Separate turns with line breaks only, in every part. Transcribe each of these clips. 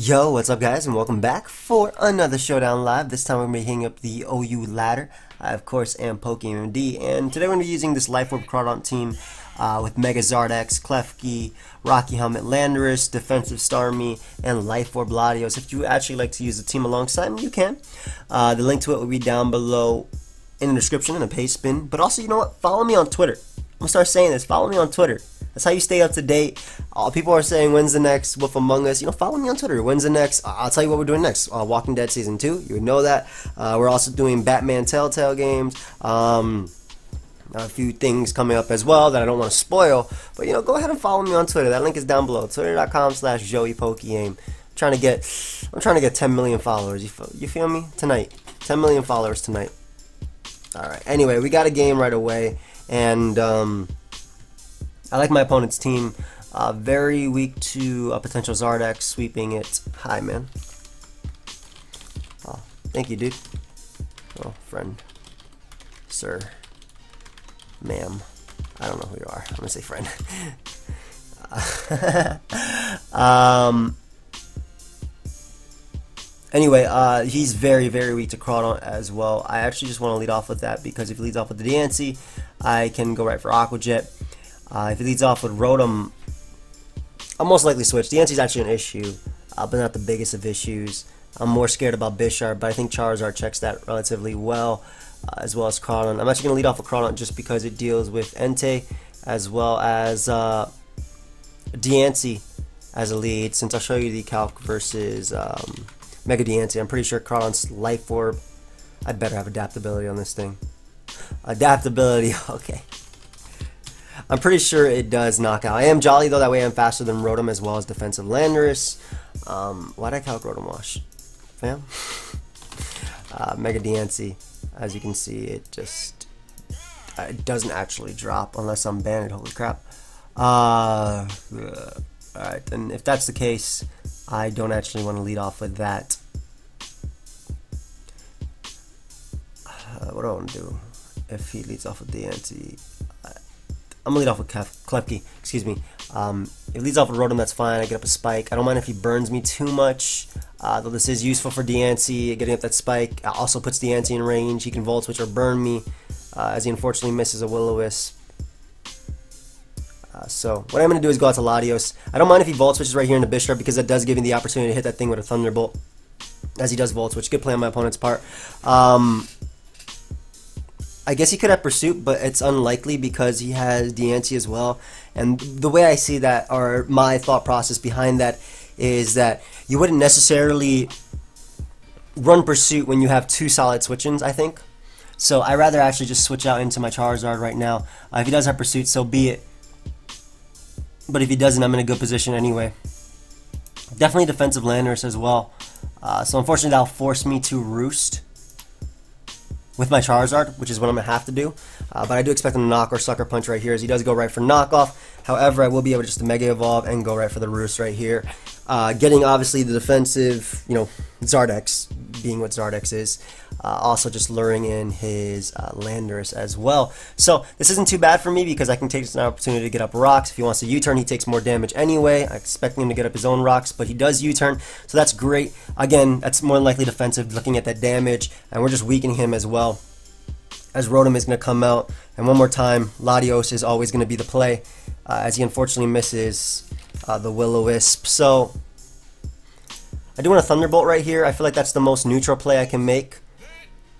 Yo, what's up guys, and welcome back for another Showdown Live. This time we're going to be hitting up the OU Ladder. I, of course, am PokeaimMD, and today we're going to be using this Life Orb CRAW team with Mega Zardex, Klefki, Rocky Helmet Landorus, Defensive Starmie, and Life Orb Latios. If you actually like to use the team alongside me, you can. The link to it will be down below in the description in a paste spin. But also, you know what? Follow me on Twitter. I'm going to start saying this. Follow me on Twitter. That's how you stay up to date. People are saying, when's the next Wolf Among Us? You know, follow me on Twitter. When's the next? I'll tell you what we're doing next. Walking Dead Season 2. You would know that. We're also doing Batman Telltale games. A few things coming up as well that I don't want to spoil. But, you know, go ahead and follow me on Twitter. That link is down below. Twitter.com/JoeyPokeaim. I'm trying to get 10 million followers. You feel me? Tonight. 10 million followers tonight. Alright. Anyway, we got a game right away. And, I like my opponent's team. Very weak to a potential Zardex sweeping it. Hi, man. Oh, thank you, dude. Oh, friend. Sir. Ma'am. I don't know who you are. I'm gonna say friend. Anyway, he's very, very weak to CRAW as well. I actually just want to lead off with that because if he leads off with the Diancie, I can go right for Aqua Jet. If he leads off with Rotom, I'll most likely switch. The Diancie's actually an issue, but not the biggest of issues. I'm more scared about Bisharp, but I think Charizard checks that relatively well, as well as Crawdon. I'm actually going to lead off with Crawdon just because it deals with Entei, as well as Diancie as a lead, since I'll show you the calc versus Mega Diancie. I'm pretty sure Crawdon's Life Orb, I better have adaptability on this thing. Adaptability, okay. I'm pretty sure it does knock out. I am Jolly though, that way I'm faster than Rotom as well as Defensive Landorus. Why'd I calc Rotom Wash? Fam? Mega Diancie, as you can see, it just it doesn't actually drop unless I'm banded, holy crap. Alright, and if that's the case, I don't actually want to lead off with that. What do I want to do if he leads off with Diancie? I'm gonna lead off with Klefki, excuse me. If he leads off with Rotom, that's fine. I get up a Spike. I don't mind if he burns me too much, though this is useful for Diancie. Getting up that Spike also puts Diancie in range. He can Volt Switch or burn me, as he unfortunately misses a Will-O-Wisp. So what I'm gonna do is go out to Latios. I don't mind if he Volt Switches right here into Bisharp because that does give me the opportunity to hit that thing with a Thunderbolt, as he does Volt Switch. Good play on my opponent's part. I guess he could have Pursuit, but it's unlikely because he has Diancie as well. And the way I see that, or my thought process behind that, is that you wouldn't necessarily run Pursuit when you have two solid switch-ins, I think. So I'd rather actually just switch out into my Charizard right now. If he does have Pursuit, so be it. But if he doesn't, I'm in a good position anyway. Definitely Defensive Landorus as well. So unfortunately, that'll force me to Roost with my Charizard, which is what I'm going to have to do. But I do expect him to knock or Sucker Punch right here, as he does go right for knockoff. However, I will be able just to Mega Evolve and go right for the Roost right here. Getting, obviously, the defensive, you know, Zardex, being what Zardex is. Also just luring in his Landorus as well. So this isn't too bad for me because I can take this an opportunity to get up rocks. If he wants to U-turn, he takes more damage anyway. I expect him to get up his own rocks, but he does U-turn, so that's great. Again, that's more than likely defensive, looking at that damage, and we're just weakening him as well, as Rotom is going to come out. And one more time, Latios is always going to be the play, as he unfortunately misses the Will-O-Wisp. So I do want a Thunderbolt right here. I feel like that's the most neutral play I can make.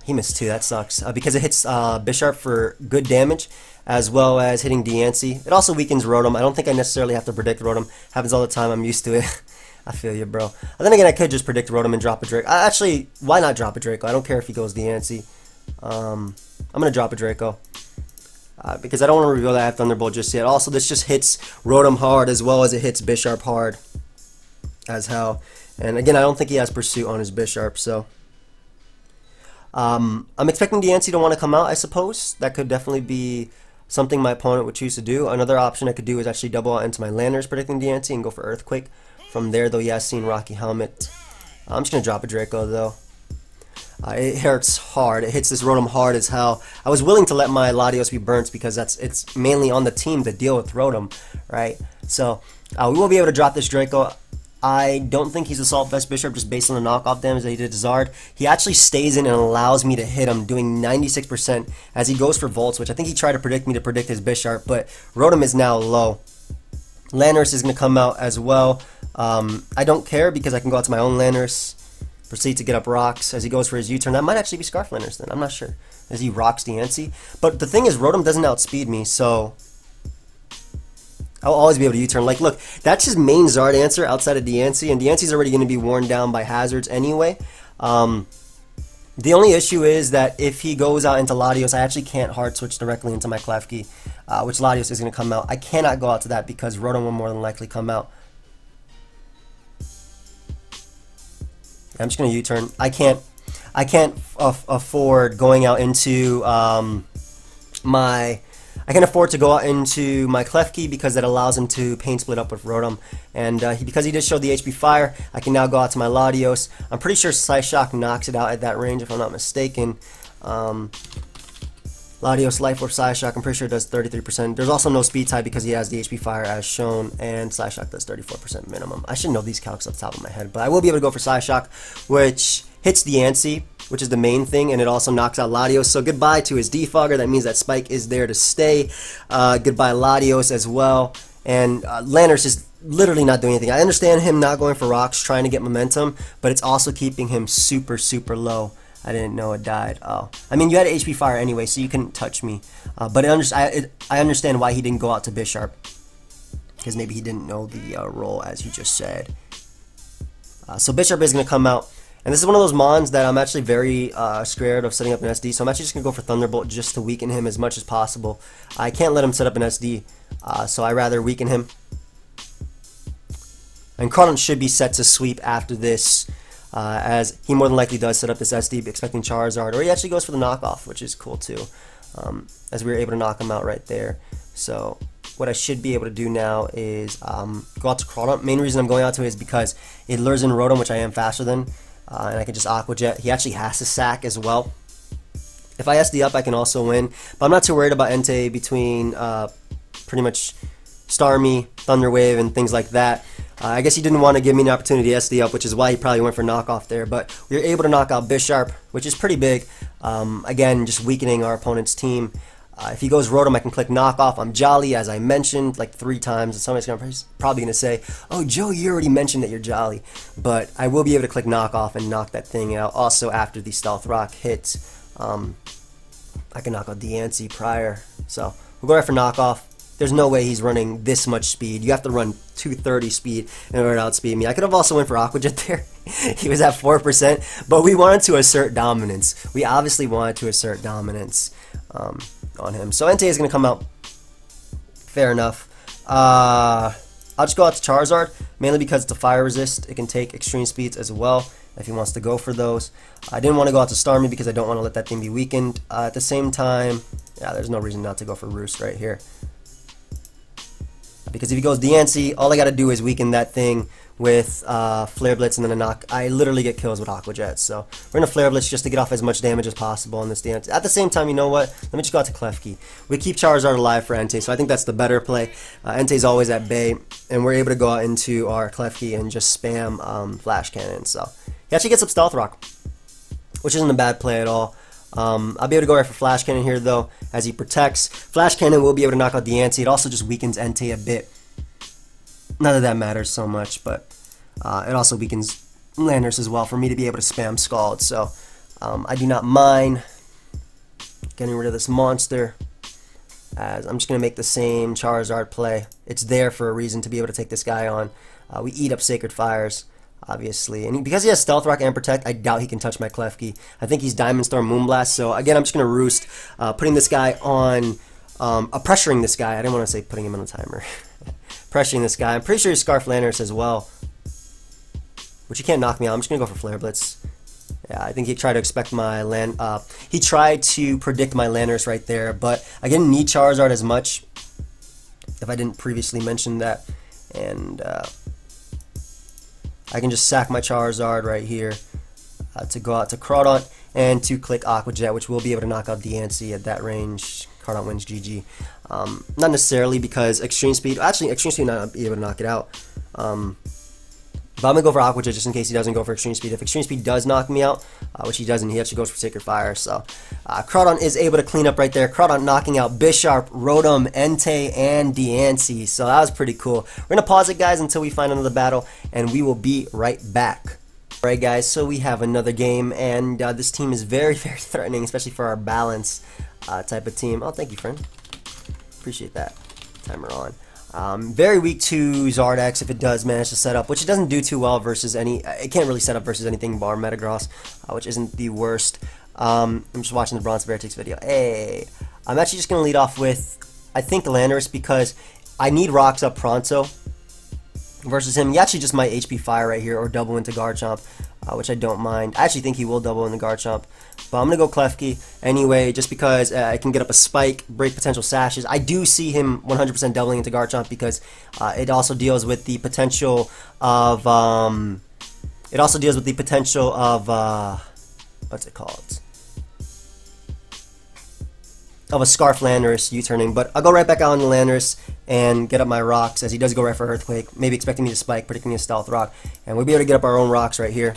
He missed two, that sucks, because it hits Bisharp for good damage, as well as hitting Diancie. It also weakens Rotom. I don't think I necessarily have to predict Rotom. Happens all the time, I'm used to it. I feel you, bro. And then again, I could just predict Rotom and drop a Draco. Actually, why not drop a Draco? I don't care if he goes Diancie. I'm going to drop a Draco, because I don't want to reveal that I have Thunderbolt just yet. Also, this just hits Rotom hard, as well as it hits Bisharp hard as hell. And again, I don't think he has Pursuit on his Bisharp, so I'm expecting Diancie to want to come out, I suppose. That could definitely be something my opponent would choose to do. Another option I could do is actually double out into my Landorus predicting Diancie and go for Earthquake. From there, though, he has seen Rocky Helmet. I'm just going to drop a Draco, though. It hurts hard. It hits this Rotom hard as hell. I was willing to let my Latios be burnt because it's mainly on the team to deal with Rotom, right? So we won't be able to drop this Draco. I don't think he's Assault Vest Bishop just based on the knockoff damage that he did to Zard. He actually stays in and allows me to hit him, doing 96% as he goes for Volts, which I think he tried to predict me to predict his Bisharp, but Rotom is now low. Landorus is going to come out as well. I don't care because I can go out to my own Landorus, proceed to get up rocks as he goes for his U-turn. That might actually be Scarf Landorus then, I'm not sure, as he rocks Diancie. But the thing is, Rotom doesn't outspeed me, so I'll always be able to U-turn. Like, look, that's his main Zard answer outside of Diancie, and Diancie's already going to be worn down by hazards anyway. The only issue is that if he goes out into Latios, I actually can't hard switch directly into my Klefki, which Latios is going to come out. I cannot go out to that because Rotom will more than likely come out. I'm just going to U-turn. I can't afford going out into I can afford to go out into my Klefki because that allows him to pain split up with Rotom. And because he did show the HP Fire, I can now go out to my Latios. I'm pretty sure Psyshock knocks it out at that range if I'm not mistaken. Latios Life Orb Psyshock, I'm pretty sure it does 33%. There's also no speed type because he has the HP Fire as shown, and Psyshock does 34% minimum. I should know these calcs off the top of my head, but I will be able to go for Psyshock, which hits Diancie, which is the main thing, and it also knocks out Latios. So goodbye to his Defogger. That means that Spike is there to stay. Goodbye Latios as well. And Landorus is literally not doing anything. I understand him not going for rocks, trying to get momentum, but it's also keeping him super, super low. I didn't know it died. Oh, I mean, you had HP Fire anyway, so you couldn't touch me. But I understand why he didn't go out to Bisharp, because maybe he didn't know the role, as you just said. So Bisharp is going to come out. And this is one of those Mons that I'm actually very scared of setting up an SD, so I'm actually just going to go for Thunderbolt just to weaken him as much as possible. I can't let him set up an SD, so I rather weaken him. And Crawdaunt should be set to sweep after this, as he more than likely does set up this SD, expecting Charizard, or he actually goes for the knockoff, which is cool too, as we were able to knock him out right there. So what I should be able to do now is go out to Crawdaunt. Main reason I'm going out to it is because it lures in Rotom, which I am faster than. And I can just Aqua Jet. He actually has to sack as well. If I SD up, I can also win. But I'm not too worried about Entei between pretty much Starmie, Thunder Wave, and things like that. I guess he didn't want to give me an opportunity to SD up, which is why he probably went for knockoff there. But we were able to knock out Bisharp, which is pretty big. Again, just weakening our opponent's team. If he goes Rotom, I can click knockoff. I'm Jolly, as I mentioned, like 3 times. And somebody's probably going to say, oh, Joe, you already mentioned that you're Jolly. But I will be able to click knockoff and knock that thing out. Also, after the Stealth Rock hits, I can knock out Diancie prior. So we'll go right for knockoff. There's no way he's running this much speed. You have to run 230 speed in order to outspeed me. I could have also went for Aqua Jet there. He was at 4%, but we wanted to assert dominance. We obviously wanted to assert dominance on him. So Entei is going to come out. Fair enough. I'll just go out to Charizard, mainly because it's a fire resist. It can take extreme speeds as well if he wants to go for those. I didn't want to go out to Starmie because I don't want to let that thing be weakened. At the same time, yeah, there's no reason not to go for Roost right here. Because if he goes Diancie, all I got to do is weaken that thing with Flare Blitz and then a knock. I literally get kills with Aqua Jet. So we're going to Flare Blitz just to get off as much damage as possible on this Diancie. At the same time, you know what? Let me just go out to Klefki. We keep Charizard alive for Entei, so I think that's the better play. Entei's always at bay, and we're able to go out into our Klefki and just spam Flash Cannon. So he actually gets up Stealth Rock, which isn't a bad play at all. I'll be able to go right for Flash Cannon here, though, as he protects. Flash Cannon will be able to knock out Diancie. It also just weakens Entei a bit. Not that that matters so much, but it also weakens Landorus as well for me to be able to spam Scald. So I do not mind getting rid of this monster, as I'm just going to make the same Charizard play. It's there for a reason to be able to take this guy on. We eat up Sacred Fires, obviously. And because he has Stealth Rock and Protect, I doubt he can touch my Klefki. I think he's Diamond Storm Moonblast. So again, I'm just going to Roost, putting this guy on, pressuring this guy. I didn't want to say putting him on a timer. Pressuring this guy. I'm pretty sure he's Scarf Landorus as well, which he can't knock me out. I'm just going to go for Flare Blitz. Yeah, I think he tried to expect my land. He tried to predict my Landorus right there, but I didn't need Charizard as much, if I didn't previously mention that. And I can just sack my Charizard right here to go out to Crawdaunt and to click Aqua Jet, which will be able to knock out Diancie at that range. Crawdaunt wins GG. Not necessarily because Extreme Speed, actually Extreme Speed not be able to knock it out. But I'm going to go for Aqua Jet just in case he doesn't go for Extreme Speed. If Extreme Speed does knock me out, which he doesn't, he actually goes for Sacred Fire. So Crawdon is able to clean up right there. Crawdon knocking out Bisharp, Rotom, Entei, and Diancie. So that was pretty cool. We're going to pause it, guys, until we find another battle, and we will be right back. Alright, guys, so we have another game, and this team is very, very threatening, especially for our balance type of team. Oh, thank you, friend. Appreciate that. Timer on. Very weak to Zardex if it does manage to set up, which it doesn't do too well versus any. It can't really set up versus anything bar Metagross, which isn't the worst. I'm just watching the Bronx Vertex video. Hey, I'm actually just gonna lead off with, I think, Landorus, because I need rocks up pronto versus him. He actually just might HP Fire right here or double into Garchomp, which I don't mind. I actually think he will double into Garchomp. But I'm going to go Klefki anyway, just because I can get up a Spike, break potential sashes. I do see him 100% doubling into Garchomp because it also deals with the potential of, what's it called? Of a Scarf Landorus U-turning. But I'll go right back out on the Landorus and get up my rocks as he does go right for Earthquake, maybe expecting me to Spike, predicting a Stealth Rock. And we'll be able to get up our own rocks right here.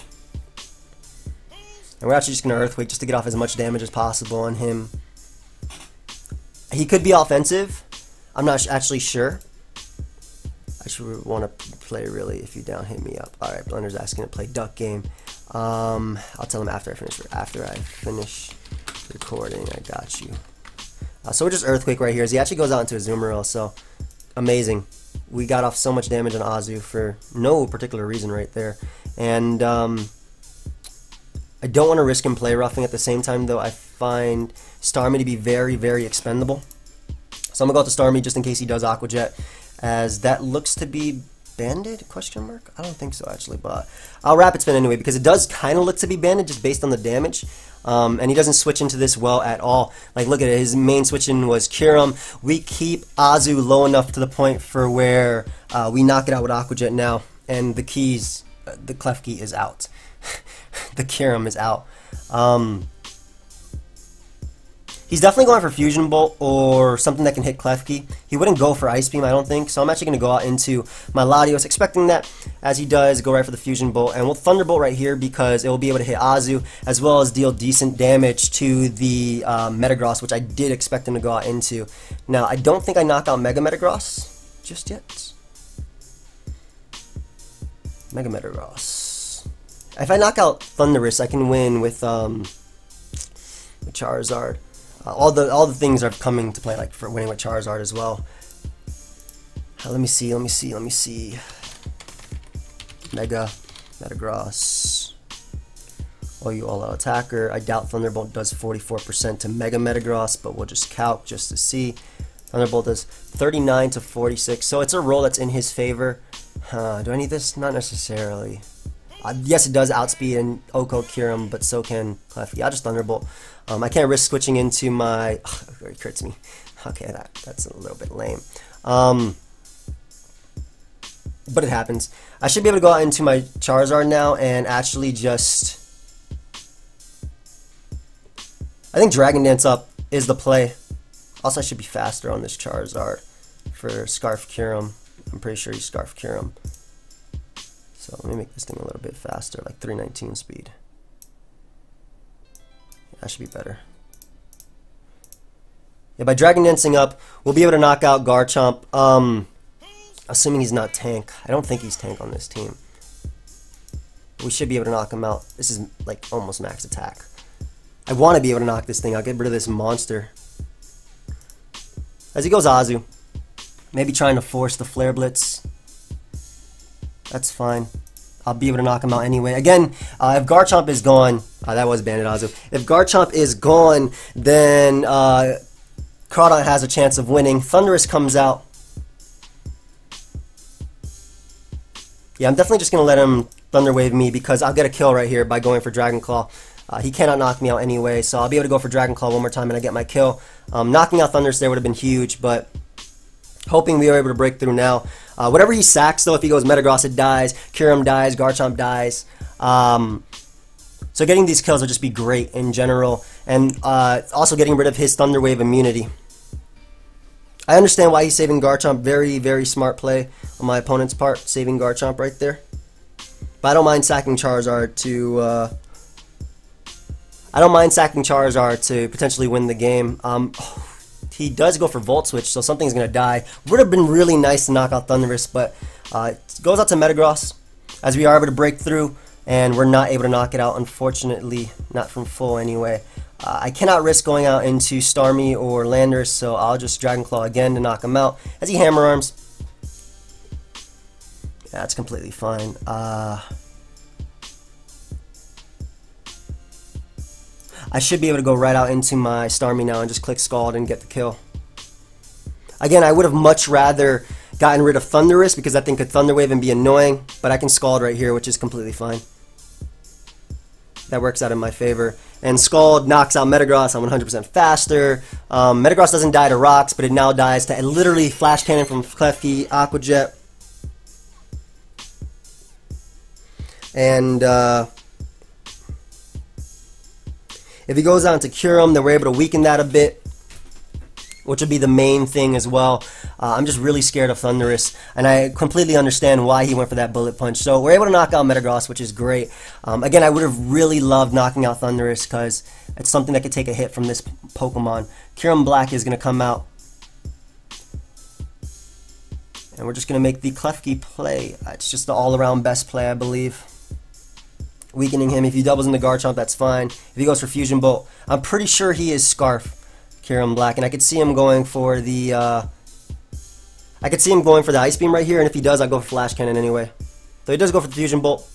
And we're actually just going to Earthquake just to get off as much damage as possible on him. He could be offensive. I'm not actually sure. I should want to play really if you down hit me up. Alright, Blender's asking to play Duck Game. I'll tell him after I finish recording. I got you. So we're just Earthquake right here as he actually goes out into a Azumarill. So amazing. We got off so much damage on Azu for no particular reason right there. And I don't want to risk him play roughing at the same time, though. I find Starmie to be very, very expendable. So I'm going to go out to Starmie just in case he does Aqua Jet, as that looks to be banded, question mark? I don't think so, actually, but I'll Rapid Spin anyway, because it does kind of look to be banded just based on the damage. And he doesn't switch into this well at all. Like, look at it, his main switch in was Kyurem. We keep Azu low enough to the point for where we knock it out with Aqua Jet now, and the Klefki is out. The Kyurem is out. He's definitely going for Fusion Bolt or something that can hit Klefki. He wouldn't go for Ice Beam, I don't think. So I'm actually going to go out into my Latios, expecting that as he does, go right for the Fusion Bolt. And we'll Thunderbolt right here because it will be able to hit Azu as well as deal decent damage to the Metagross, which I did expect him to go out into. Now, I don't think I knock out Mega Metagross just yet. Mega Metagross. If I knock out Thundurus, I can win with Charizard. All the things are coming to play, like for winning with Charizard as well. Let me see. Mega Metagross. Oh, you all-out attacker. I doubt Thunderbolt does 44% to Mega Metagross, but we'll just calc just to see. Thunderbolt does 39 to 46, so it's a roll that's in his favor. Do I need this? Not necessarily. Yes, it does outspeed and Oko Kyurem, but so can Klefki. I'll just Thunderbolt. I can't risk switching into my... It crits me. Okay, that's a little bit lame. But it happens. I should be able to go out into my Charizard now and actually just... I think Dragon Dance up is the play. Also, I should be faster on this Charizard for Scarf Kyurem. I'm pretty sure he's Scarf Kyurem. So let me make this thing a little bit faster, like 319 speed. That should be better. Yeah, by Dragon Dancing up, we'll be able to knock out Garchomp. Assuming he's not tank. I don't think he's tank on this team. We should be able to knock him out. This is like almost max attack. I want to be able to knock this thing out, get rid of this monster. As he goes Azu. Maybe trying to force the Flare Blitz. That's fine. I'll be able to knock him out anyway. Again, if Garchomp is gone, that was Bandit Azu. If Garchomp is gone, then Crawdon has a chance of winning. Thundurus comes out. Yeah, I'm definitely just going to let him Thunder Wave me because I'll get a kill right here by going for Dragon Claw. He cannot knock me out anyway, so I'll be able to go for Dragon Claw one more time and I get my kill. Knocking out Thundurus there would have been huge, but hoping we are able to break through now. Whatever he sacks, though, if he goes Metagross, it dies. Kyurem dies. Garchomp dies. So getting these kills will just be great in general. And also getting rid of his Thunder Wave immunity. I understand why he's saving Garchomp. Very, very smart play on my opponent's part. Saving Garchomp right there. But I don't mind sacking Charizard to potentially win the game. He does go for Volt Switch, so something's gonna die. Would have been really nice to knock out Thundurus, but it goes out to Metagross as we are able to break through, and we're not able to knock it out, unfortunately, not from full anyway. I cannot risk going out into Starmie or Landorus, so I'll just Dragon Claw again to knock him out as he Hammer Arms. Yeah, that's completely fine. I should be able to go right out into my Starmie now and just click Scald and get the kill. Again, I would have much rather gotten rid of Thundurus because I think could Thunder Wave and be annoying, but I can Scald right here, which is completely fine. That works out in my favor. And Scald knocks out Metagross. I'm 100% faster. Metagross doesn't die to rocks, but it now dies to literally Flash Cannon from Klefki, Aqua Jet. And if he goes on to Kyurem, then we're able to weaken that a bit, which would be the main thing as well. I'm just really scared of Thundurus, and I completely understand why he went for that Bullet Punch. So we're able to knock out Metagross, which is great. Again, I would have really loved knocking out Thundurus because it's something that could take a hit from this Pokemon. Kyurem Black is going to come out, and we're just going to make the Klefki play. It's just the all-around best play, I believe. Weakening him. If he doubles into Garchomp, that's fine. If he goes for Fusion Bolt, I'm pretty sure he is Scarf, Kyurem Black, and I could see him going for the Ice Beam right here, and if he does, I'll go for Flash Cannon anyway. So he does go for the Fusion Bolt.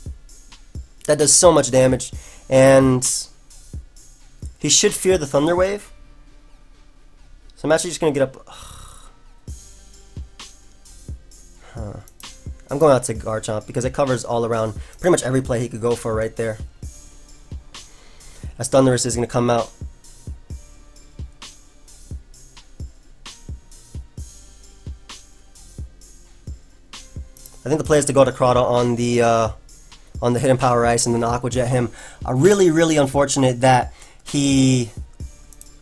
That does so much damage, and he should fear the Thunder Wave. So I'm actually just gonna get up. I'm going out to Garchomp because it covers all around pretty much every play he could go for right there. As Thundurus is going to come out. I think the play is to go to CRAW on the Hidden Power Ice and then Aqua Jet him. Really unfortunate that he,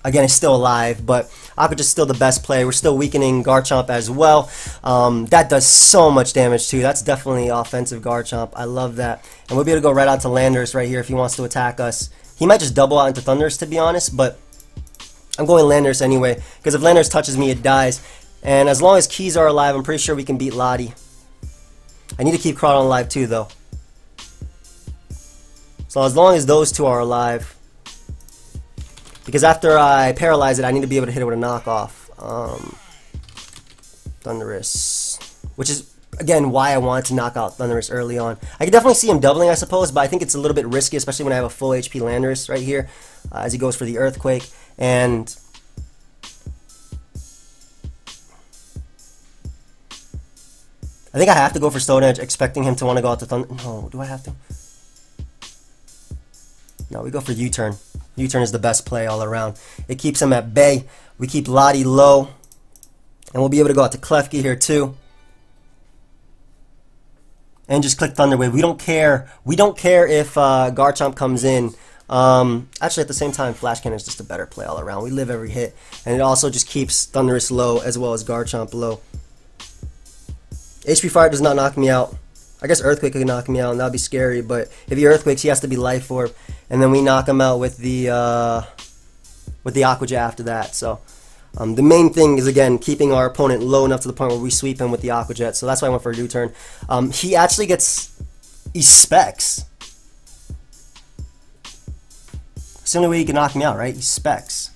again, is still alive, but Aqua Jet's still the best play. We're still weakening Garchomp as well. That does so much damage too. That's definitely offensive Garchomp. I love that. And we'll be able to go right out to Landorus right here if he wants to attack us. He might just double out into Thundurus, to be honest, but I'm going Landorus anyway, because if Landorus touches me, it dies. And as long as Keys are alive, I'm pretty sure we can beat Lottie. I need to keep Crawdon alive too, though. So as long as those two are alive, because after I paralyze it, I need to be able to hit it with a knockoff. Thundurus. Which is, again, why I wanted to knock out Thundurus early on. I can definitely see him doubling, I suppose, but I think it's a little bit risky, especially when I have a full HP Landorus right here, as he goes for the Earthquake. And I think I have to go for Stone Edge, expecting him to want to go out to Thunder. No, do I have to? No, we go for U-Turn. U-Turn is the best play all around. It keeps him at bay. We keep Lottie low. And we'll be able to go out to Klefki here too. And just click Thunder Wave. We don't care. We don't care if Garchomp comes in. Actually, at the same time, Flash Cannon is just a better play all around. We live every hit. And it also just keeps Thundurus low as well as Garchomp low. HP Fire does not knock me out. I guess Earthquake could knock me out, and that would be scary, but if he Earthquakes, he has to be Life Orb, and then we knock him out with the Aqua Jet after that. So the main thing is, again, keeping our opponent low enough to the point where we sweep him with the Aqua Jet, so that's why I went for a U-Turn. He actually he specs. It's the only way he can knock me out, right? He specs.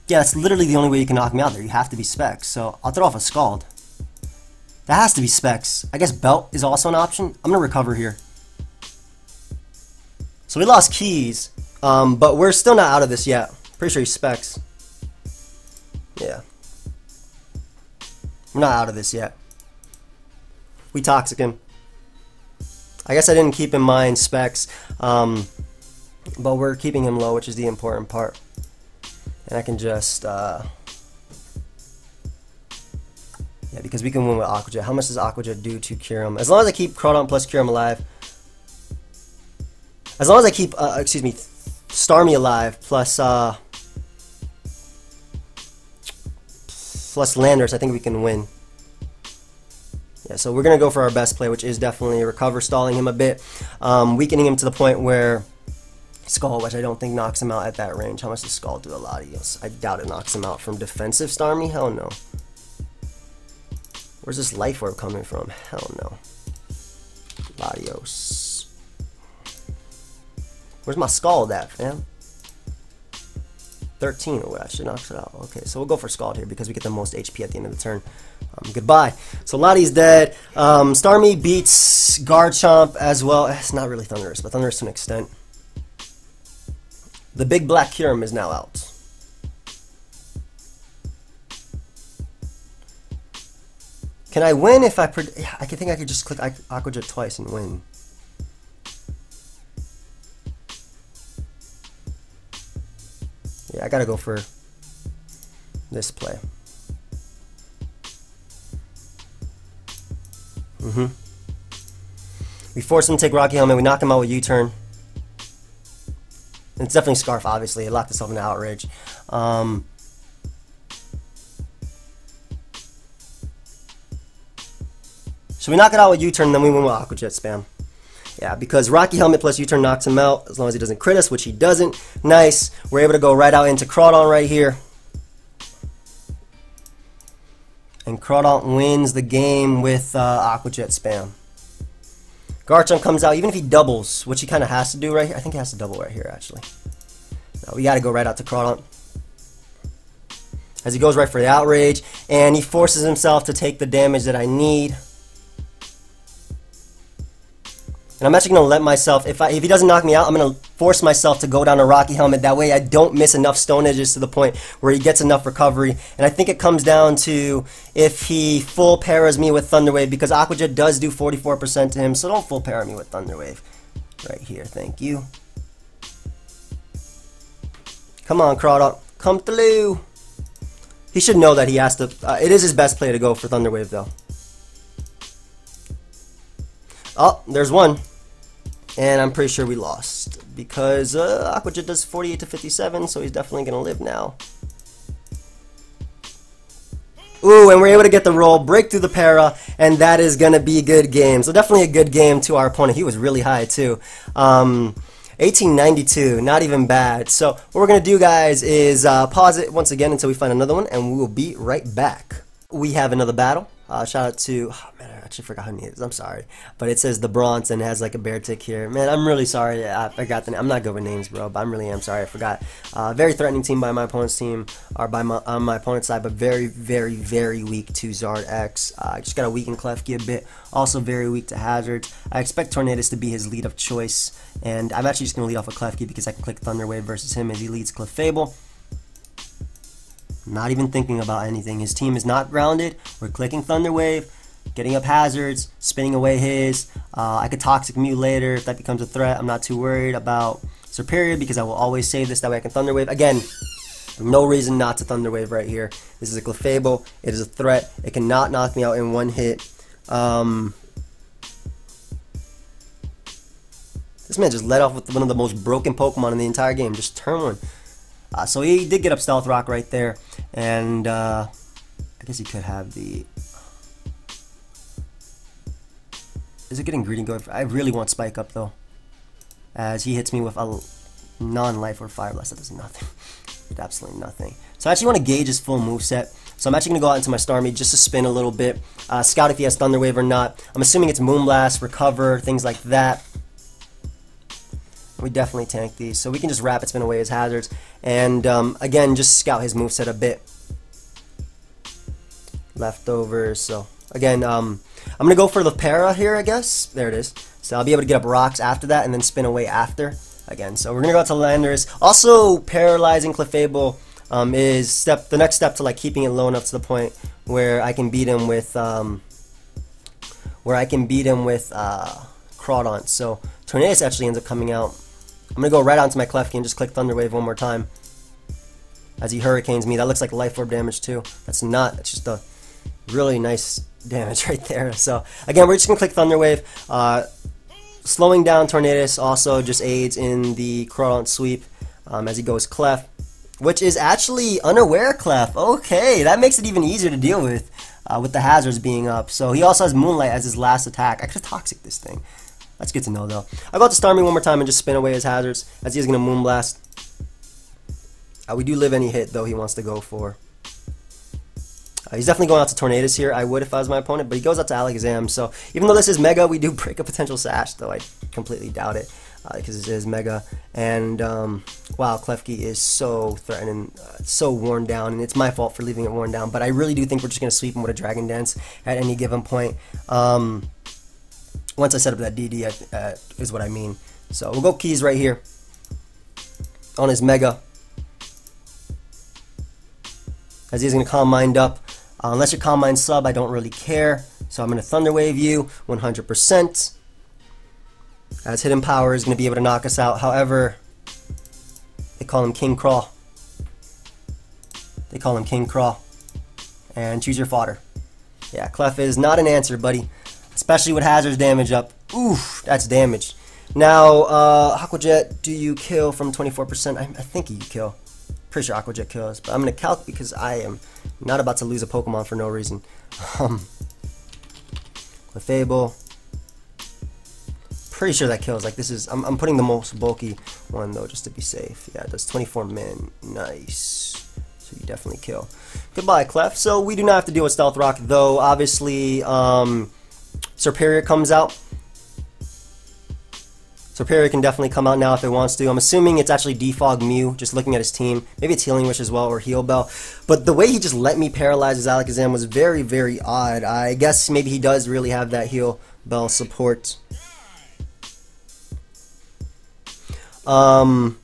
Yeah, that's literally the only way you can knock me out there. You have to be Specs. So I'll throw off a Scald. That has to be Specs. I guess Belt is also an option. I'm going to recover here. So we lost Keys, but we're still not out of this yet. Pretty sure he's Specs. Yeah. We're not out of this yet. We Toxic him. I guess I didn't keep in mind Specs, but we're keeping him low, which is the important part. And I can just, yeah, because we can win with Aqua Jet. How much does Aqua Jet do to Kyurem? As long as I keep Crawdon plus Kyurem alive. As long as I keep, excuse me, Starmie alive plus Landorus, I think we can win. Yeah, so we're going to go for our best play, which is definitely Recover, stalling him a bit, weakening him to the point where Skull, which I don't think knocks him out at that range. How much does Skull do? A lot of use. I doubt it knocks him out from defensive Starmie. Hell no. Where's this Life Orb coming from? Hell no. Latios. Where's my Scald at, fam? 13. Oh, that should knock it out. Okay, so we'll go for Scald here because we get the most HP at the end of the turn. Goodbye. So Lottie's dead. Starmie beats Garchomp as well. It's not really Thundurus, but Thundurus to an extent. The big black Kyurem is now out. Can I win if I think I could just click Aqua Jet twice and win. Yeah, I gotta go for this play. We force him to take Rocky Helmet, we knock him out with U-turn. It's definitely Scarf, obviously. It locked itself into Outrage. So we knock it out with U-turn, then we win with Aqua Jet spam. Yeah, because Rocky Helmet plus U-turn knocks him out, as long as he doesn't crit us, which he doesn't. Nice. We're able to go right out into Crawdon right here. And Crawdon wins the game with Aqua Jet spam. Garchomp comes out, even if he doubles, which he kind of has to do right here. I think he has to double right here, actually. No, we got to go right out to Crawdon. As he goes right for the Outrage, and he forces himself to take the damage that I need. And I'm actually going to let myself, if he doesn't knock me out, I'm going to force myself to go down to Rocky Helmet. That way I don't miss enough Stone Edges to the point where he gets enough recovery. And I think it comes down to if he full paras me with Thunder Wave, because Aqua Jet does do 44% to him, so don't full para me with Thunder Wave. Right here, thank you. Come on, Crawdon, come through. He should know that he has to, it is his best play to go for Thunder Wave though. Oh, there's one. And I'm pretty sure we lost. Because Aqua Jet does 48 to 57, so he's definitely going to live now. Ooh, and we're able to get the roll, break through the para, and that is going to be a good game. So definitely a good game to our opponent. He was really high, too. 1892, not even bad. So what we're going to do, guys, is pause it once again until we find another one, and we will be right back. We have another battle. Shout out to, oh man, I actually forgot who it is. I'm sorry, but it says the Bronx and has like a bear tick here. Man, I'm really sorry. I forgot the name. I'm not good with names, bro, but I really am sorry. I forgot. Very threatening team by my opponent's team, or by on my opponent's side, but very, very, very weak to Zard X. Just got to weaken Klefki a bit. Also very weak to Hazards. I expect Tornadus to be his lead of choice, and I'm actually just gonna lead off with Klefki because I can click Thunder Wave versus him as he leads Clefable. Not even thinking about anything. His team is not grounded. We're clicking Thunder Wave, getting up Hazards, spinning away his. I could Toxic Mew later if that becomes a threat. I'm not too worried about Serperior because I will always save this. That way I can Thunder Wave. Again, no reason not to Thunder Wave right here. This is a Clefable. It is a threat. It cannot knock me out in one hit. This man just led off with one of the most broken Pokemon in the entire game. Just turn one. So he did get up Stealth Rock right there, and I guess he could have the... Is it getting greedy? I really want Spike Up though, as he hits me with a non-life or Fire Blast. That does nothing. Absolutely nothing. So I actually want to gauge his full moveset. So I'm actually going to go out into my Starmie just to spin a little bit, scout if he has Thunder Wave or not. I'm assuming it's Moonblast, Recover, things like that. We definitely tank these, so we can just Rapid Spin away his Hazards, and again, just scout his moveset a bit. Leftovers, so again, I'm going to go for the Para here, I guess. There it is. So I'll be able to get up Rocks after that, and then spin away after. Again, so we're going to go out to Landorus. Also, paralyzing Clefable is the next step to like keeping it low enough to the point where I can beat him with Crawdon. So Tornadus actually ends up coming out. I'm going to go right onto my Klefki and just click Thunder Wave one more time as he Hurricanes me. That looks like Life Orb damage too. That's not. It's just a really nice damage right there. So again, we're just going to click Thunder Wave. Slowing down Tornadus also just aids in the Crawdon sweep as he goes Clef, which is actually unaware Clef. Okay, that makes it even easier to deal with. with the hazards being up. So he also has Moonlight as his last attack. I could Toxic this thing. That's good to know though. I'll go out to Starmie one more time and just spin away his hazards as he is going to Moonblast. We do live any hit though he wants to go for. He's definitely going out to Tornadus here. I would if I was my opponent, but he goes out to Alakazam. So even though this is Mega, we do break a potential Sash, though I completely doubt it because it is Mega. And wow, Klefki is so threatening, so worn down, and it's my fault for leaving it worn down. But I really do think we're just going to sweep him with a Dragon Dance at any given point. Once I set up that DD is what I mean. So we'll go Keys right here on his Mega. As he's going to Calm Mind up. Unless you're Calm Mind sub, I don't really care. So I'm going to Thunder Wave you 100%. As Hidden Power is going to be able to knock us out. However, they call him King CRAW. They call him King CRAW. And choose your fodder. Yeah, Clef is not an answer, buddy. Especially with Hazard's damage up. Oof, that's damage. Now, Aqua Jet, do you kill from 24%? I think you kill. Pretty sure Aqua Jet kills, but I'm going to calc because I am not about to lose a Pokemon for no reason. Clefable. Pretty sure that kills. Like this is, I'm putting the most bulky one though, just to be safe. Yeah, it does 24 min. Nice. So you definitely kill. Goodbye, Clef. So we do not have to deal with Stealth Rock though. Obviously, Serperior comes out. Serperior can definitely come out now if it wants to. I'm assuming it's actually Defog Mew, just looking at his team. Maybe it's Healing Wish as well, or Heal Bell. But the way he just let me paralyze his Alakazam was very, very odd. I guess maybe he does really have that Heal Bell support. What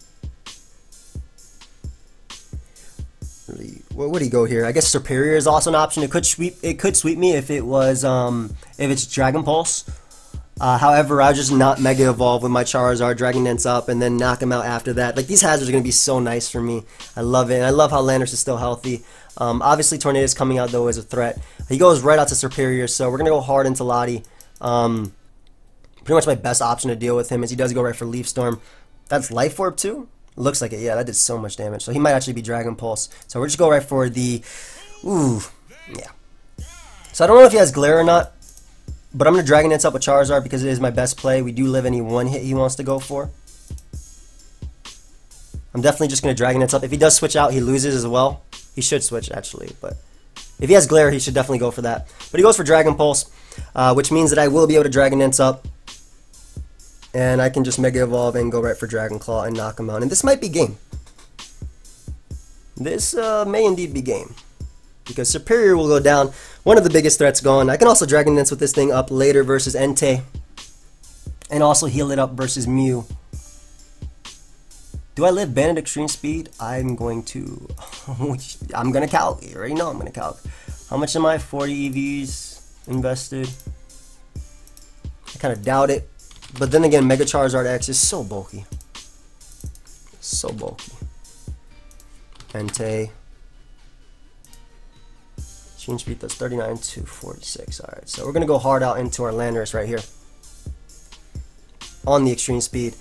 would he go here? I guess Serperior is also an option. It could sweep me if it was if it's Dragon Pulse. However, I just not Mega Evolve with my Charizard, Dragon Dance up, and then knock him out after that. Like, these hazards are going to be so nice for me. I love it. And I love how Landorus is still healthy. Obviously, Tornadus coming out, though, is a threat. He goes right out to Serperior, so we're going to go hard into Lottie. Pretty much my best option to deal with him is he does go right for Leaf Storm. That's Life Orb, too? Looks like it. Yeah, that did so much damage. So he might actually be Dragon Pulse. So we're just go right for the... Ooh, yeah. So I don't know if he has Glare or not. But I'm going to Dragon Dance up with Charizard because it is my best play. We do live any one hit he wants to go for. I'm definitely just going to Dragon Dance up. If he does switch out, he loses as well. He should switch, actually. But if he has Glare, he should definitely go for that. But he goes for Dragon Pulse, which means that I will be able to Dragon Dance up. And I can just Mega Evolve and go right for Dragon Claw and knock him out. And this might be game. This may indeed be game. Because Serperior will go down. One of the biggest threats gone. I can also Dragon Dance with this thing up later versus Entei. And also heal it up versus Mew. Do I live Banded Extreme Speed? I'm going to... I'm going to calc. You already know I'm going to calc. How much am I? 40 EVs invested. I kind of doubt it. But then again, Mega Charizard X is so bulky. So bulky. Entei. Change speed does 39 to 46. Alright, so we're going to go hard out into our Landorus right here. On the extreme speed.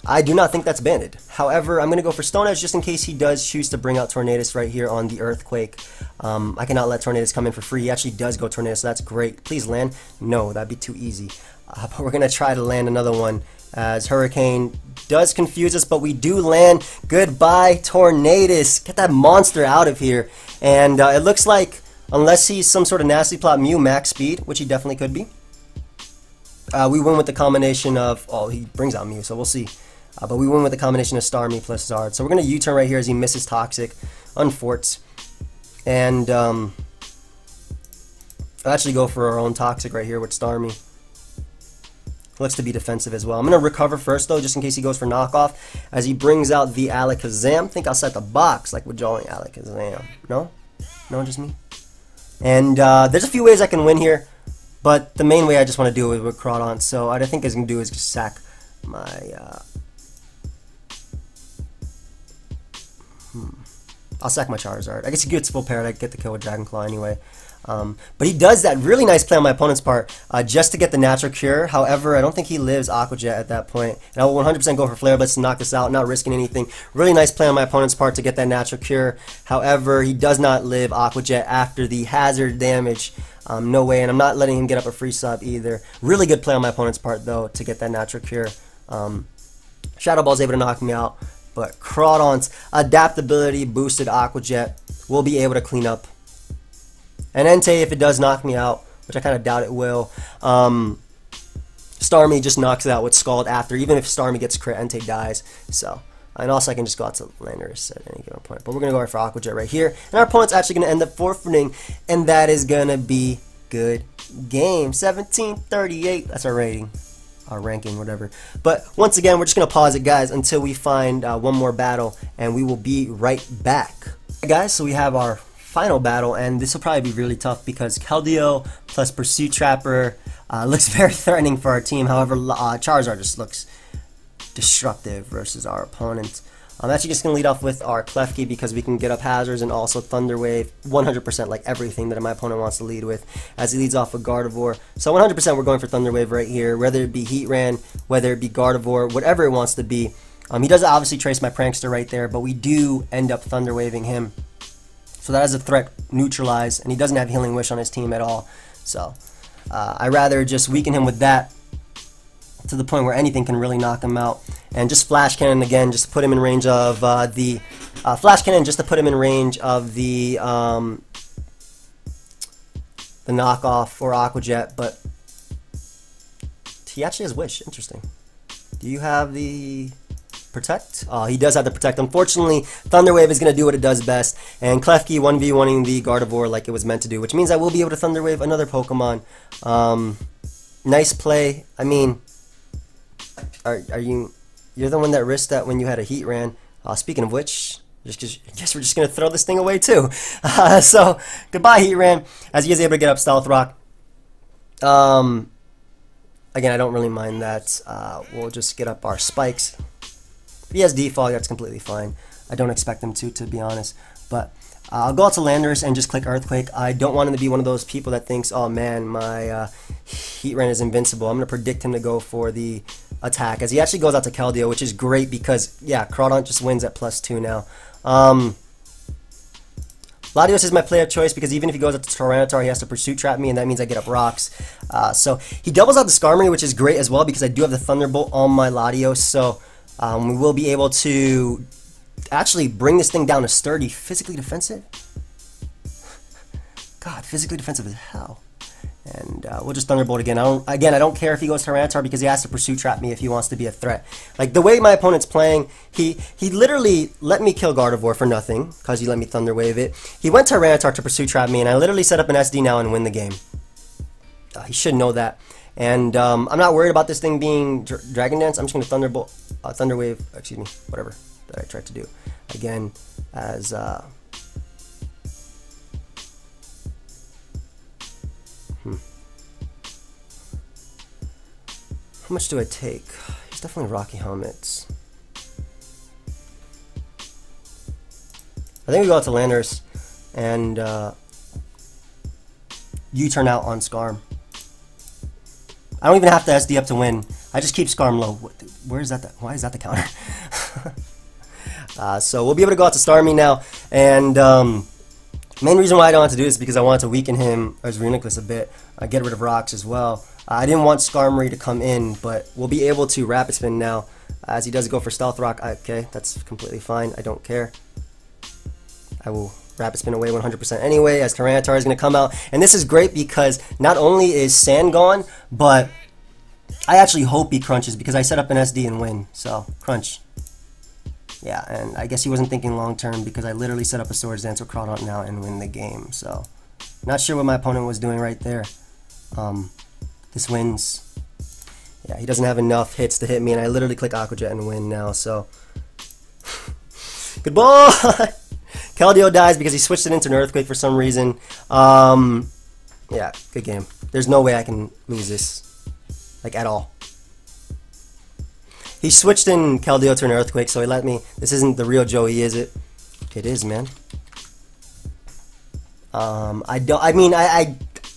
I do not think that's banded. However, I'm going to go for Stone Edge just in case he does choose to bring out Tornadus right here on the Earthquake. I cannot let Tornadus come in for free. He actually does go Tornadus, so that's great. Please land. No, that'd be too easy. But we're going to try to land another one as Hurricane does confuse us, but we do land. Goodbye, Tornadus. Get that monster out of here. And it looks like unless he's some sort of nasty plot Mew max speed, which he definitely could be, we win with the combination of... Oh, he brings out Mew, so we'll see. But we win with the combination of Starmie plus Zard. So we're going to U-turn right here as he misses Toxic on Forts. And I'll actually go for our own Toxic right here with Starmie. Looks to be defensive as well. I'm going to recover first, though, just in case he goes for knockoff. As he brings out the Alakazam. I think I'll set the box like with Jolly Alakazam. No? No, just me? And there's a few ways I can win here, but the main way I just want to do it with Crawdon. So what I think I'm going to do is just sack my... I'll sack my Charizard. I guess he gets full parrot. I get the kill with Dragon Claw anyway. But he does that really nice play on my opponent's part just to get the natural cure. However, I don't think he lives Aqua Jet at that point. And I will 100% go for Flare Blitz to knock this out, not risking anything. Really nice play on my opponent's part to get that natural cure. However, he does not live Aqua Jet after the hazard damage No way, and I'm not letting him get up a free sub either. Really good play on my opponent's part, though, to get that natural cure. Shadow Ball's able to knock me out, but Crawdon's adaptability boosted Aqua Jet will be able to clean up. And Entei, if it does knock me out, which I kind of doubt it will, Starmie just knocks it out with Scald after. Even if Starmie gets crit, Entei dies. So, and also I can just go out to Landorus at any given point. But we're going to go right for Aqua Jet right here. And our opponent's actually going to end up forfeiting, and that is going to be good game. 1738. That's our rating. Our ranking, whatever. But once again, we're just going to pause it, guys, until we find one more battle, and we will be right back. Okay, guys, so we have our final battle, and this will probably be really tough because Keldeo plus Pursuit Trapper looks very threatening for our team. However, Charizard just looks destructive versus our opponent. I'm actually just going to lead off with our Klefki because we can get up hazards and also Thunder Wave 100%, like everything that my opponent wants to lead with, as he leads off with Gardevoir. So 100% we're going for Thunder Wave right here, whether it be Heatran, whether it be Gardevoir, whatever it wants to be. He does obviously trace my Prankster right there, but we do end up Thunder Waving him. So that is a threat neutralized, and he doesn't have Healing Wish on his team at all. So I'd rather just weaken him with that to the point where anything can really knock him out. And just Flash Cannon again, just to put him in range of the Flash Cannon, just to put him in range of the knockoff for Aqua Jet. But he actually has Wish. Interesting. Do you have the Protect? He does have the Protect. Unfortunately, Thunder Wave is going to do what it does best, and Klefki 1v1ing the Gardevoir like it was meant to do, which means I will be able to Thunder Wave another Pokemon. Nice play. I mean, you're the one that risked that when you had a Heatran. Speaking of which, I guess we're just going to throw this thing away too. So, goodbye Heatran, as he is able to get up Stealth Rock. Again, I don't really mind that. We'll just get up our Spikes. If he has Defog, that's completely fine. I don't expect him to be honest. But I'll go out to Landorus and just click Earthquake. I don't want him to be one of those people that thinks, oh man, my Heatran is invincible. I'm going to predict him to go for the attack, as he actually goes out to Keldeo, which is great because, yeah, Crawdon just wins at +2 now. Latios is my play of choice because even if he goes out to Tyranitar, he has to Pursuit Trap me, and that means I get up Rocks. So he doubles out the Skarmory, which is great as well because I do have the Thunderbolt on my Latios, so we will be able to actually bring this thing down to sturdy. Physically defensive? God, physically defensive as hell. And we'll just Thunderbolt again. I don't care if he goes Tyranitar because he has to Pursuit Trap me if he wants to be a threat. Like, the way my opponent's playing, he literally let me kill Gardevoir for nothing because he let me Thunder Wave it. He went Tyranitar to Pursuit Trap me, and I literally set up an SD now and win the game. He should know that. And I'm not worried about this thing being Dragon Dance. I'm just going to Thunderbolt, Thunder Wave, excuse me, whatever that I tried to do. Again, as how much do I take? He's definitely Rocky Helmets. I think we go out to Landorus and U-turn out on Skarm. I don't even have to SD up to win. I just keep Skarm low. Where is that? Why is that the counter? So we'll be able to go out to Starmie now. And main reason why I don't want to do this is because I want to weaken him as Reuniclus a bit. Get rid of Rocks as well. I didn't want Skarmory to come in, but we'll be able to Rapid Spin now. As he does go for Stealth Rock. Okay, that's completely fine. I don't care. I will Rapid Spin away 100% anyway, as Tyranitar is going to come out. And this is great because not only is Sand gone, but I actually hope he crunches because I set up an SD and win. So, crunch. Yeah, and I guess he wasn't thinking long term because I literally set up a Swords Dance with Crawdon now and win the game. So, not sure what my opponent was doing right there. This wins. Yeah, he doesn't have enough hits to hit me, and I literally click Aqua Jet and win now. So, goodbye! Keldeo dies because he switched it into an Earthquake for some reason. Yeah, good game. There's no way I can lose this. Like, at all. He switched in Keldeo to an Earthquake, so he let me. This isn't the real Joey, is it? It is, man.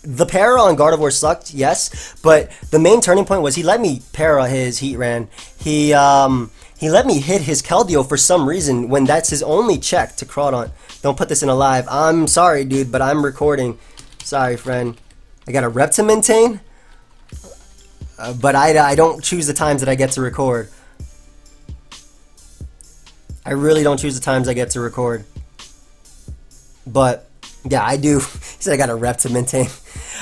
The para on Gardevoir sucked, yes, but the main turning point was he let me para his Heatran. He let me hit his Keldeo for some reason when that's his only check to Crawdon. Don't put this in a live. I'm sorry, dude, but I'm recording. Sorry, friend. I got a rep to maintain, but I don't choose the times that I get to record. I really don't choose the times I get to record. But yeah, I do. He said I got a rep to maintain.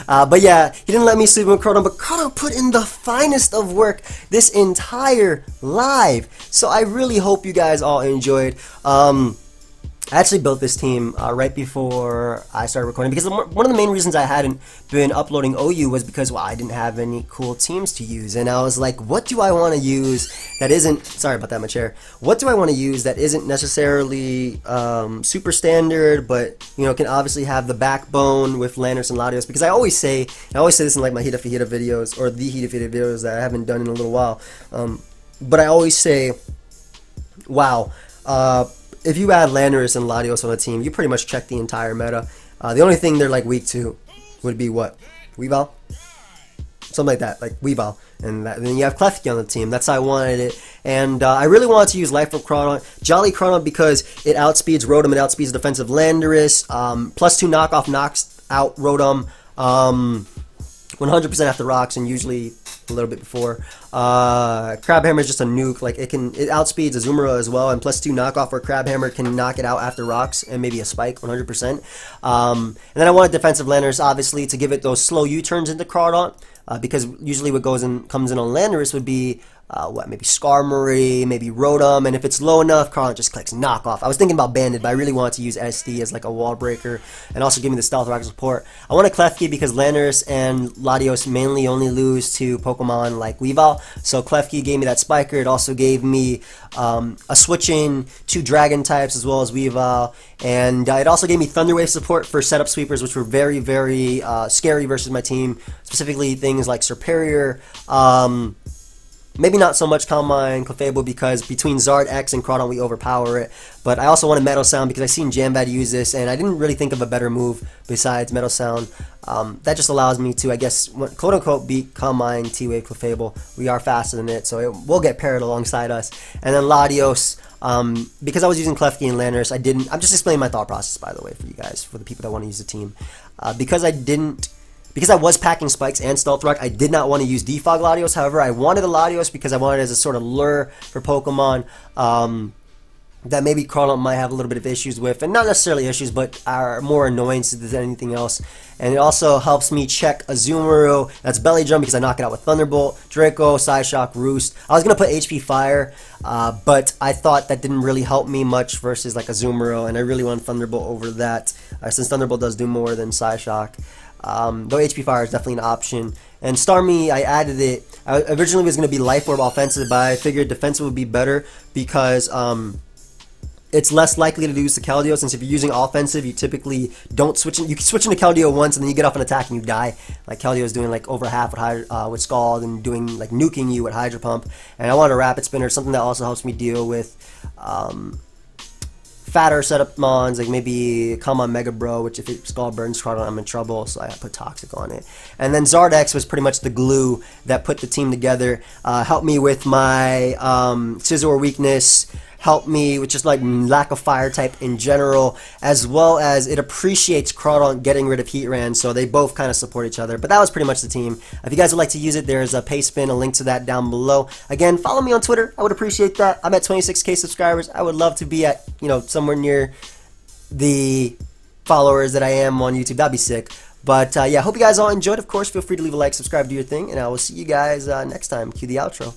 But yeah, he didn't let me sleep with Crawdon, but Crawdon put in the finest of work this entire live. So I really hope you guys all enjoyed. I actually built this team right before I started recording, because one of the main reasons I hadn't been uploading OU was because, well, I didn't have any cool teams to use, and I was like, what do I want to use that isn't, sorry about that, my chair, what do I want to use that isn't necessarily super standard, but, you know, can obviously have the backbone with Landorus and Latios, because I always say this in like my Hita Fajita videos, or the Hita Fajita videos that I haven't done in a little while, but I always say, wow, if you add Landorus and Latios on a team, you pretty much check the entire meta. The only thing they're like weak to would be what? Weavile? Something like that, like Weavile. And then you have Klefki on the team. That's how I wanted it. And I really wanted to use Life Orb Crawdon, Jolly Crawdon, because it outspeeds Rotom, it outspeeds defensive Landorus. +2 knockoff knocks out Rotom 100% after rocks, and usually a little bit before. Crabhammer is just a nuke. Like it outspeeds Azumarill as well, and +2 knockoff where Crabhammer can knock it out after rocks and maybe a spike 100%. And then I wanted defensive Landorus, obviously, to give it those slow U-turns into Crawdon, because usually what comes in on Landorus would be maybe Skarmory, maybe Rotom, and if it's low enough, Crawdon just clicks knockoff. I was thinking about Banded, but I really wanted to use SD as like a wall breaker, and also give me the Stealth Rock support. I want a Klefki because Landorus and Latios mainly only lose to Pokemon like Weavile, so Klefki gave me that Spiker. It also gave me a switch in to Dragon types as well as Weavile, and it also gave me Thunder Wave support for setup sweepers, which were very, very scary versus my team, specifically things like Serperior, maybe not so much Calm Mind, Clefable, because between Zard X and Crawdon we overpower it. But I also wanted Metal Sound because I seen Jambad use this, and I didn't really think of a better move besides Metal Sound. That just allows me to, I guess, quote unquote, beat Calm Mind, T-Wave, Clefable. We are faster than it, so it will get paired alongside us. And then Latios, because I was using Klefki and Landorus, I'm just explaining my thought process, by the way, for you guys, for the people that want to use the team. Because I was packing Spikes and Stealth Rock, I did not want to use Defog Latios. However, I wanted a Latios because I wanted it as a sort of lure for Pokemon that maybe Crawdon might have a little bit of issues with, and not necessarily issues, but are more annoyances than anything else. And it also helps me check Azumarill, that's Belly Drum, because I knock it out with Thunderbolt, Draco, Psyshock, Roost. I was going to put HP Fire, but I thought that didn't really help me much versus like Azumarill, and I really want Thunderbolt over that, since Thunderbolt does do more than Psyshock. Though HP Fire is definitely an option. And Starmie, I added it. I originally was going to be Life Orb offensive, but I figured defensive would be better because it's less likely to lose to Keldeo, since if you're using offensive, you typically don't switch in. You can switch into Keldeo once, and then you get off an attack and you die. Like Keldeo is doing like over half with Scald and doing like nuking you with Hydro Pump. And I wanted a Rapid Spinner, something that also helps me deal with fatter setup mons, like maybe Calm on Mega Bro, which if it Scald burns Crawdon, I'm in trouble, so I put Toxic on it. And then Zardex was pretty much the glue that put the team together, helped me with my Scizor weakness, helped me with just like lack of fire type in general, as well as it appreciates Crawdon getting rid of Heatran, so they both kind of support each other. But that was pretty much the team. If you guys would like to use it, there's a Payspin, a link to that down below. Again, follow me on Twitter. I would appreciate that. I'm at 26K subscribers. I would love to be at, you know, somewhere near the followers that I am on YouTube. That'd be sick. But yeah, hope you guys all enjoyed. Of course, feel free to leave a like, subscribe, do your thing, and I will see you guys next time. Cue the outro.